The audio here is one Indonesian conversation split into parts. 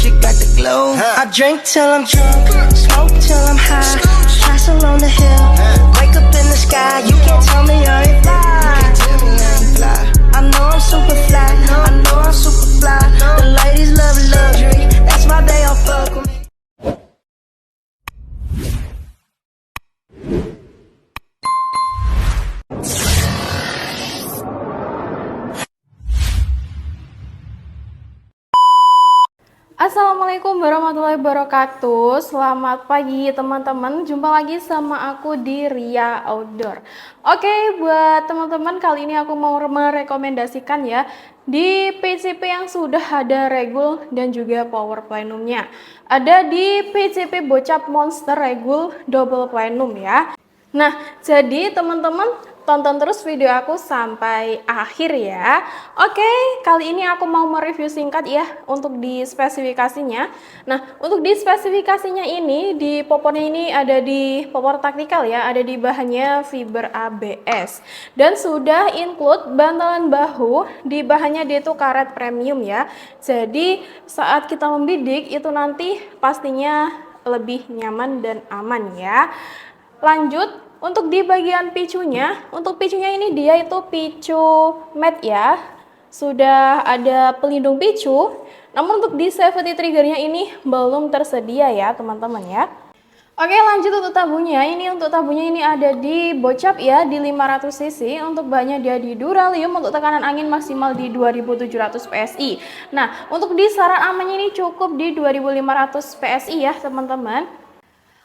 chick got the glow. I drink till I'm drunk, smoke till I'm high. Castle on the hill, wake up in the sky. You can't tell me I ain't fly. I know I'm super fly, I know I'm super fly. The ladies love luxury, that's why they all fuck with me. Assalamualaikum warahmatullahi wabarakatuh. Selamat pagi teman-teman. Jumpa lagi sama aku di Ria Outdoor. Oke, buat teman-teman kali ini aku mau merekomendasikan ya di PCP yang sudah ada regul dan juga power plenumnya. Ada di PCP Bocap Monster Regul Double Plenum ya. Nah, jadi teman-teman tonton terus video aku sampai akhir ya. Oke, kali ini aku mau mereview singkat ya untuk di spesifikasinya. Nah, untuk di spesifikasinya ini, di popornya ini ada di popor taktikal ya, ada di bahannya fiber ABS. Dan sudah include bantalan bahu, di bahannya dia itu karet premium ya. Jadi saat kita membidik itu nanti pastinya lebih nyaman dan aman ya. Lanjut, untuk di bagian picunya, untuk picunya ini dia itu picu matte ya. Sudah ada pelindung picu, namun untuk di safety triggernya ini belum tersedia ya teman-teman ya. Oke, lanjut untuk tabungnya. Ini untuk tabungnya ini ada di Bocap ya, di 500 cc. Untuk bahannya dia di Duralium, untuk tekanan angin maksimal di 2700 PSI. Nah, untuk di saran amannya ini cukup di 2500 PSI ya teman-teman.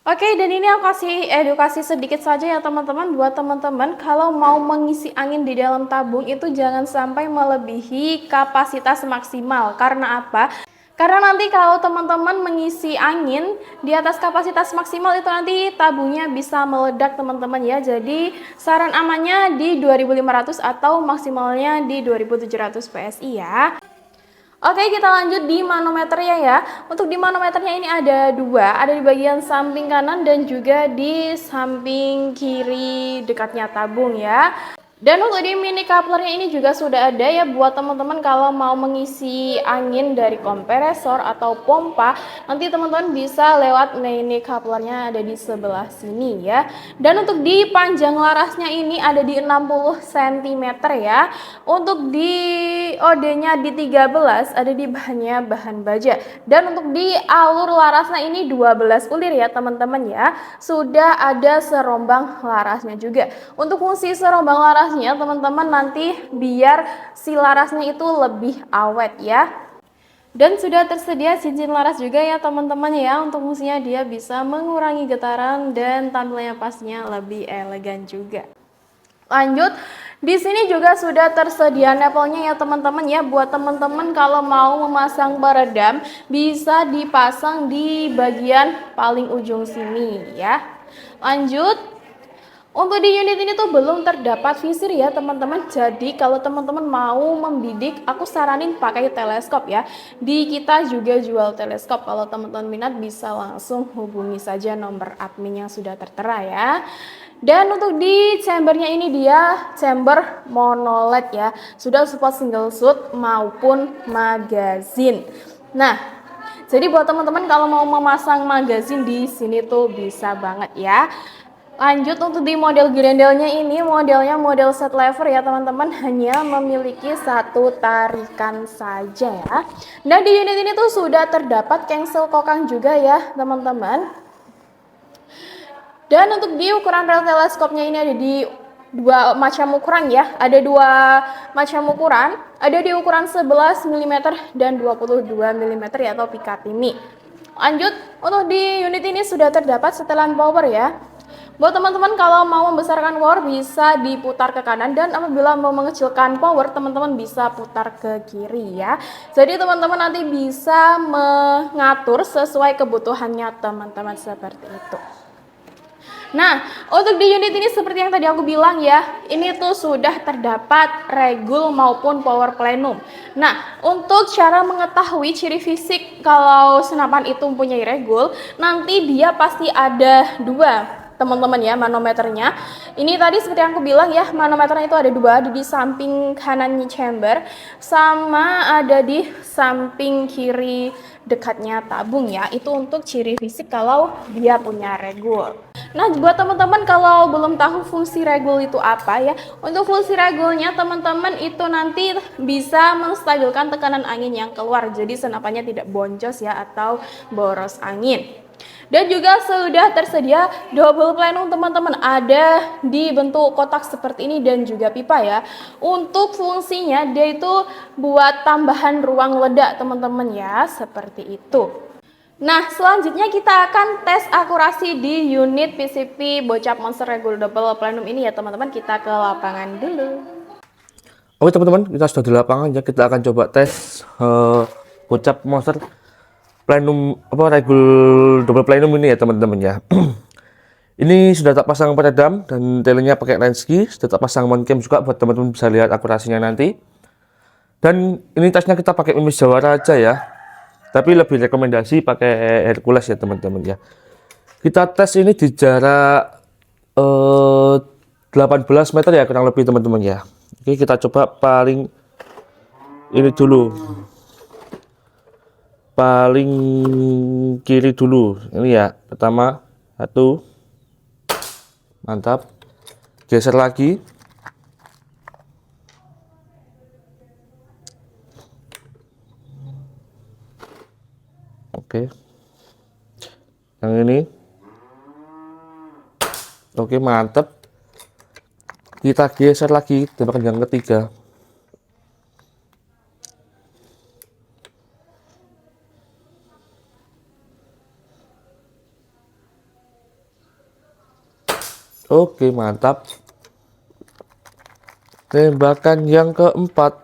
Oke, dan ini aku kasih edukasi sedikit saja ya teman-teman. Buat teman-teman kalau mau mengisi angin di dalam tabung itu jangan sampai melebihi kapasitas maksimal. Karena apa? Karena nanti kalau teman-teman mengisi angin di atas kapasitas maksimal itu nanti tabungnya bisa meledak teman-teman ya. Jadi saran amannya di 2500 atau maksimalnya di 2700 PSI ya. Oke, kita lanjut di manometernya ya. Untuk di manometernya ini ada dua, ada di bagian samping kanan dan juga di samping kiri dekatnya tabung ya. Dan untuk di mini couplernya ini juga sudah ada ya buat teman-teman kalau mau mengisi angin dari kompresor atau pompa, nanti teman-teman bisa lewat mini couplernya ada di sebelah sini ya. Dan untuk di panjang larasnya ini ada di 60 cm ya. Untuk di OD-nya di 13 ada di bahannya bahan baja. Dan untuk di alur larasnya ini 12 ulir ya teman-teman ya. Sudah ada serombang larasnya juga. Untuk fungsi serombang laras teman-teman nanti biar si larasnya itu lebih awet ya. Dan sudah tersedia cincin laras juga ya teman-teman ya. Untuk fungsinya dia bisa mengurangi getaran dan tampilannya pastinya lebih elegan juga. Lanjut, di sini juga sudah tersedia nepelnya ya teman-teman ya. Buat teman-teman kalau mau memasang peredam bisa dipasang di bagian paling ujung sini ya. Lanjut, untuk di unit ini tuh belum terdapat visir ya teman-teman. Jadi kalau teman-teman mau membidik, aku saranin pakai teleskop ya. Di kita juga jual teleskop. Kalau teman-teman minat bisa langsung hubungi saja nomor admin yang sudah tertera ya. Dan untuk di chambernya ini dia chamber mono LED ya. Sudah support single shoot maupun magazine. Nah, jadi buat teman-teman kalau mau memasang magazine di sini tuh bisa banget ya. Lanjut untuk di model grendelnya ini, modelnya model set lever ya teman-teman, hanya memiliki satu tarikan saja ya. Dan di unit ini tuh sudah terdapat cancel kokang juga ya teman-teman. Dan untuk di ukuran rel teleskopnya ini ada di dua macam ukuran ya, ada dua macam ukuran, ada di ukuran 11 mm dan 22 mm ya atau Picatinny. Lanjut, untuk di unit ini sudah terdapat setelan power ya. Buat teman-teman kalau mau membesarkan power bisa diputar ke kanan, dan apabila mau mengecilkan power teman-teman bisa putar ke kiri ya. Jadi teman-teman nanti bisa mengatur sesuai kebutuhannya teman-teman seperti itu. Nah, untuk di unit ini seperti yang tadi aku bilang ya, ini tuh sudah terdapat regul maupun power plenum. Nah, untuk cara mengetahui ciri fisik kalau senapan itu mempunyai regul, nanti dia pasti ada dua teman-teman ya manometernya. Ini tadi seperti yang aku bilang ya, manometernya itu ada dua, di samping kanan chamber sama ada di samping kiri dekatnya tabung ya. Itu untuk ciri fisik kalau dia punya regul. Nah, buat teman-teman kalau belum tahu fungsi regul itu apa ya, untuk fungsi regulnya teman-teman itu nanti bisa menstabilkan tekanan angin yang keluar, jadi senapannya tidak boncos ya atau boros angin. Dan juga sudah tersedia double plenum teman-teman, ada di bentuk kotak seperti ini dan juga pipa ya. Untuk fungsinya dia itu buat tambahan ruang ledak teman-teman ya, seperti itu. Nah, selanjutnya kita akan tes akurasi di unit PCV Bocap Monster Regul Double Plenum ini ya teman-teman. Kita ke lapangan dulu. Oke teman-teman, kita sudah di lapangan ya. Kita akan coba tes Bocap Monster Plenum Regul Double Plenum ini ya teman-teman ya. Ini sudah tak pasang peredam dan telenya pakai Lenski, sudah tak pasang mountcam juga buat teman-teman bisa lihat akurasinya nanti. Dan ini tesnya kita pakai Mimis Jawara aja ya. Tapi lebih rekomendasi pakai Hercules ya teman-teman ya. Kita tes ini di jarak 18 meter ya kurang lebih teman-teman ya. Oke, kita coba paling ini dulu. Paling kiri dulu. Ini ya, pertama satu. Mantap. Geser lagi. Oke. Yang ini. Oke, mantap. Kita geser lagi tembakan yang ketiga. Oke, mantap. Tembakan yang keempat.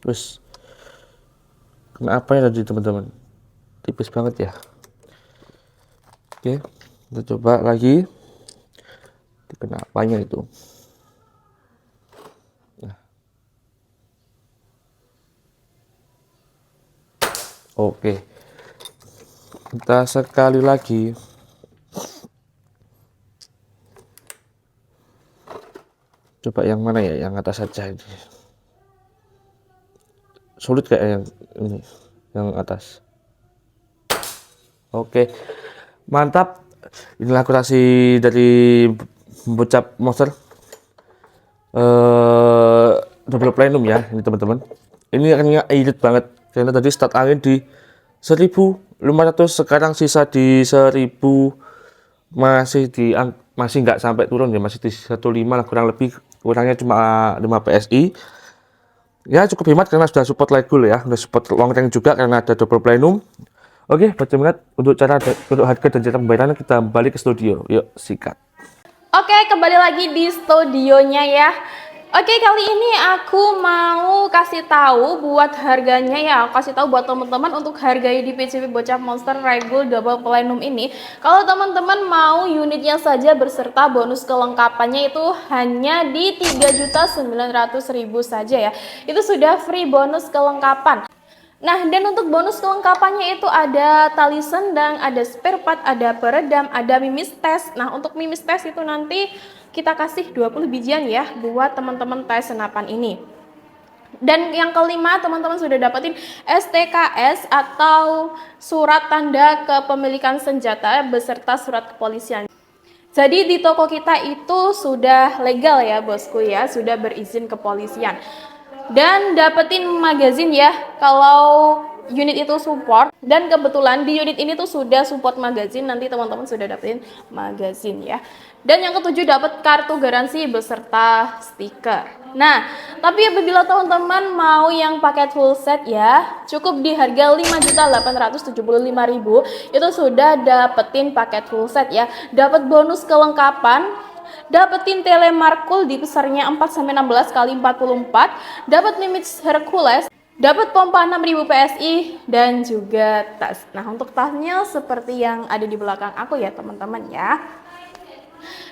Terus kenapa ya tadi teman-teman? Tipis banget ya. Oke, kita coba lagi. Kenapanya itu? Oke, kita sekali lagi. Coba yang mana ya? Yang atas saja ini. Sulit kayak yang ini, yang atas. Oke, mantap. Inilah akurasi dari Bocap Monster Double Plenum ya, ini teman-teman. Ini akhirnya irit banget. Karena tadi start angin di 1500, sekarang sisa di 1000, masih nggak sampai turun ya, masih di 15 lah kurang lebih, kurangnya cuma 5 PSI. Ya cukup hemat karena sudah support regul ya, sudah support long range juga karena ada double plenum. Oke, buat minat untuk harga dan cara pembayarannya kita balik ke studio. Yuk, sikat. Oke, kembali lagi di studionya ya. Oke, kali ini aku mau kasih tahu buat harganya ya. Aku kasih tahu buat teman-teman untuk harga di PCV Bocap Monster Regul Double Plenum ini. Kalau teman-teman mau unitnya saja berserta bonus kelengkapannya itu hanya di 3.900.000 saja ya. Itu sudah free bonus kelengkapan. Nah, dan untuk bonus kelengkapannya itu ada tali sendang, ada spare part, ada peredam, ada mimis tes. Nah, untuk mimis tes itu nanti kita kasih 20 bijian ya buat teman-teman tes senapan ini. Dan yang kelima, teman-teman sudah dapetin STKS atau surat tanda kepemilikan senjata beserta surat kepolisian. Jadi di toko kita itu sudah legal ya bosku ya, sudah berizin kepolisian. Dan dapetin magazin ya kalau unit itu support, dan kebetulan di unit ini tuh sudah support magazin, nanti teman-teman sudah dapetin magazin ya. Dan yang ketujuh dapat kartu garansi beserta stiker. Nah, tapi apabila teman-teman mau yang paket full set ya, cukup di harga 5.875.000 itu sudah dapetin paket full set ya. Dapat bonus kelengkapan, dapetin telemarkul di besarnya 4-16 kali 44, dapat mimis Hercules, dapat pompa 6000 PSI dan juga tas. Nah, untuk tasnya seperti yang ada di belakang aku ya teman-teman ya.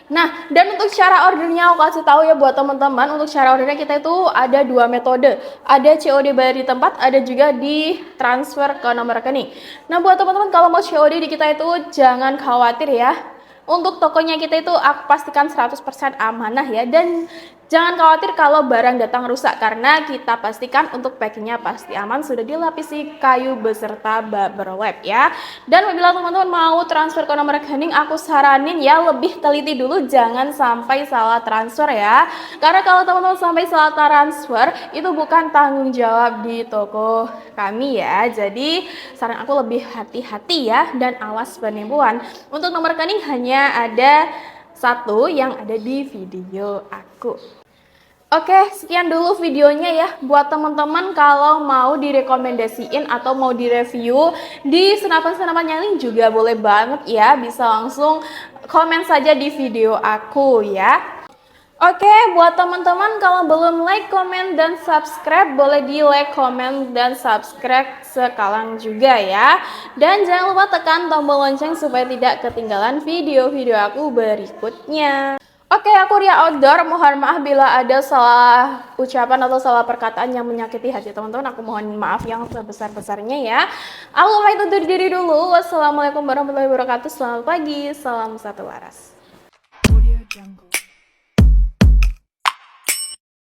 Nah, dan untuk cara ordernya aku kasih tahu ya buat teman-teman. Untuk cara ordernya kita itu ada dua metode. Ada COD bayar di tempat, ada juga di transfer ke nomor rekening. Nah, buat teman-teman kalau mau COD di kita itu jangan khawatir ya. untuk tokonya kita itu aku pastikan 100% amanah ya, dan jangan khawatir kalau barang datang rusak karena kita pastikan untuk packingnya pasti aman, sudah dilapisi kayu beserta bubble wrap ya. Dan apabila teman-teman mau transfer ke nomor rekening, aku saranin ya lebih teliti dulu, jangan sampai salah transfer ya. Karena kalau teman-teman sampai salah transfer itu bukan tanggung jawab di toko kami ya. Jadi saran aku lebih hati-hati ya dan awas penipuan. Untuk nomor rekening hanya ada satu yang ada di video aku. Oke, sekian dulu videonya ya. Buat teman-teman kalau mau direkomendasiin atau mau direview di senapan-senapan nyali juga boleh banget ya. Bisa langsung komen saja di video aku ya. Oke, buat teman-teman kalau belum like, komen, dan subscribe, boleh di like, komen, dan subscribe sekarang juga ya. Dan jangan lupa tekan tombol lonceng supaya tidak ketinggalan video-video aku berikutnya. Oke, aku Ria Outdoor. Mohon maaf bila ada salah ucapan atau salah perkataan yang menyakiti hati teman-teman. Aku mohon maaf yang sebesar-besarnya ya. Aku pamit undur diri dulu. Wassalamualaikum warahmatullahi wabarakatuh. Selamat pagi, salam satu waras.